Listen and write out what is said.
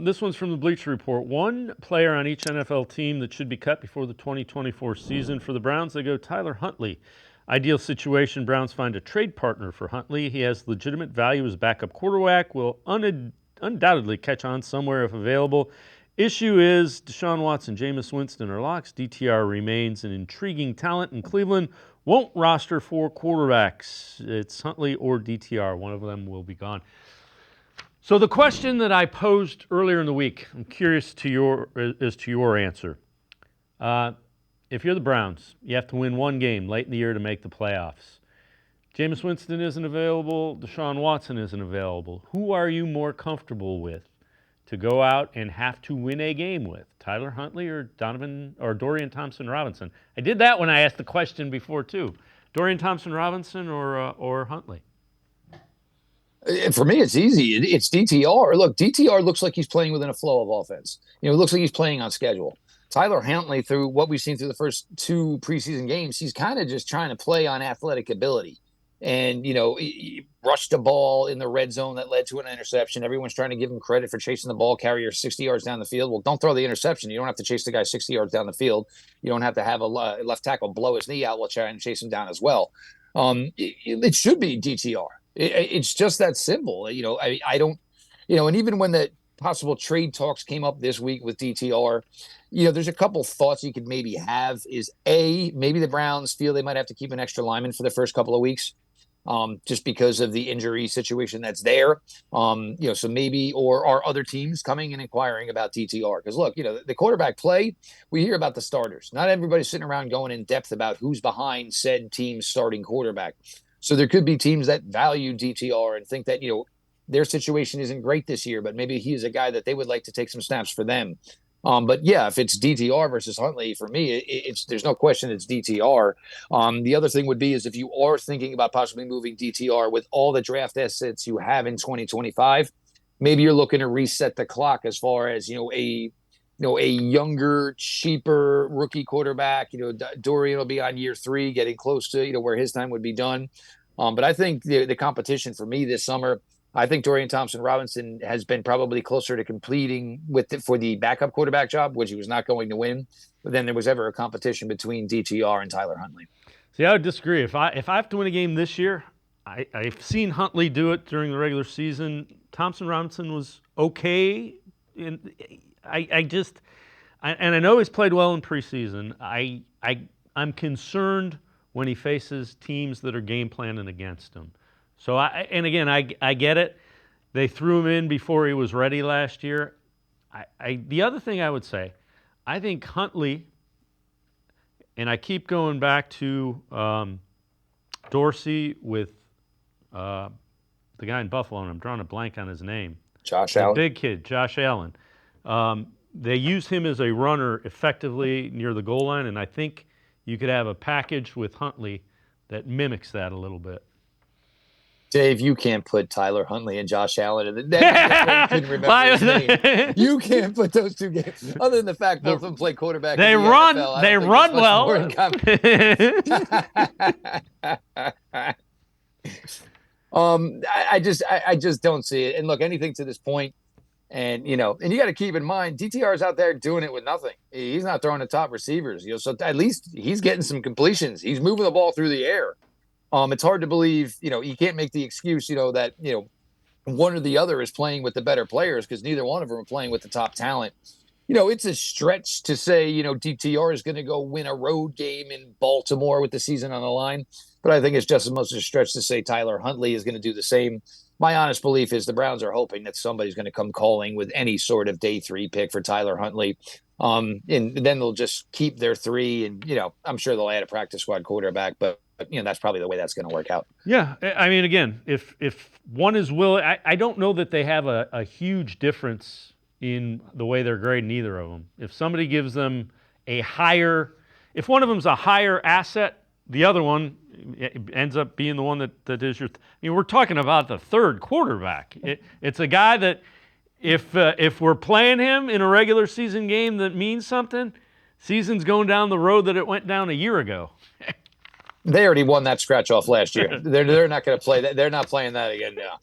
This one's from the Bleacher Report. One player on each NFL team that should be cut before the 2024 season. For the Browns, they go Tyler Huntley. Ideal situation, Browns find a trade partner for Huntley. He has legitimate value as backup quarterback, will undoubtedly catch on somewhere if available. Issue is Deshaun Watson, Jameis Winston are locks. DTR remains an intriguing talent in Cleveland. Won't roster 4 quarterbacks. It's Huntley or DTR. One of them will be gone. So the question that I posed earlier in the week, I'm curious to your answer. If you're the Browns, you have to win one game late in the year to make the playoffs. Jameis Winston isn't available. Deshaun Watson isn't available. Who are you more comfortable with to go out and have to win a game with? Tyler Huntley or Dorian Thompson-Robinson? I did that when I asked the question before too. Dorian Thompson-Robinson or Huntley? For me, it's easy. It's DTR. Look, DTR looks like he's playing within a flow of offense. It looks like he's playing on schedule. Tyler Huntley, through what we've seen through the first 2 preseason games, he's kind of just trying to play on athletic ability. And, he rushed a ball in the red zone that led to an interception. Everyone's trying to give him credit for chasing the ball carrier 60 yards down the field. Well, don't throw the interception. You don't have to chase the guy 60 yards down the field. You don't have to have a left tackle blow his knee out while trying to chase him down as well. It should be DTR. It's just that simple. I don't, and even when the possible trade talks came up this week with DTR, there's a couple thoughts you could maybe have is maybe the Browns feel they might have to keep an extra lineman for the first couple of weeks, just because of the injury situation that's there. So maybe, or are other teams coming and inquiring about DTR? Because look, the quarterback play, we hear about the starters. Not everybody's sitting around going in depth about who's behind said team's starting quarterback. So there could be teams that value DTR and think that, their situation isn't great this year, but maybe he is a guy that they would like to take some snaps for them. But yeah, if it's DTR versus Huntley, for me, there's no question it's DTR. The other thing would be is if you are thinking about possibly moving DTR with all the draft assets you have in 2025, maybe you're looking to reset the clock as far as, a younger, cheaper rookie quarterback. Dorian will be on year 3, getting close to, where his time would be done. But I think the competition for me this summer, I think Dorian Thompson-Robinson has been probably closer to completing for the backup quarterback job, which he was not going to win, than there was ever a competition between DTR and Tyler Huntley. See, I would disagree. If I have to win a game this year, I've seen Huntley do it during the regular season. Thompson-Robinson was okay. And I know he's played well in preseason. I'm concerned when he faces teams that are game planning against him. So, I get it. They threw him in before he was ready last year. The other thing I would say, I think Huntley, and I keep going back to Dorsey with the guy in Buffalo, and I'm drawing a blank on his name. Josh Allen. Big kid, Josh Allen. They use him as a runner effectively near the goal line, and I think you could have a package with Huntley that mimics that a little bit. Dave, you can't put Tyler Huntley and Josh Allen in the net. Couldn't remember his name. You can't put those two games. Other than the fact both of them play quarterback. They in the run. NFL, They run well. I just don't see it. And look, anything to this point, and you got to keep in mind, DTR is out there doing it with nothing. He's not throwing the top receivers. So at least he's getting some completions. He's moving the ball through the air. It's hard to believe, you can't make the excuse, that, one or the other is playing with the better players because neither one of them are playing with the top talent. It's a stretch to say, DTR is going to go win a road game in Baltimore with the season on the line. But I think it's just as much a stretch to say Tyler Huntley is going to do the same. My honest belief is the Browns are hoping that somebody's going to come calling with any sort of day 3 pick for Tyler Huntley. And then they'll just keep their 3 and, I'm sure they'll add a practice squad quarterback, but that's probably the way that's going to work out. Yeah, I mean, again, if one is willing, I don't know that they have a huge difference in the way they're grading either of them. If somebody gives them if one of them's a higher asset, the other one ends up being the one that is your. We're talking about the third quarterback. It's a guy that if we're playing him in a regular season game that means something, season's going down the road that it went down a year ago. They already won that scratch off last year. They're not going to play that. They're not playing that again now.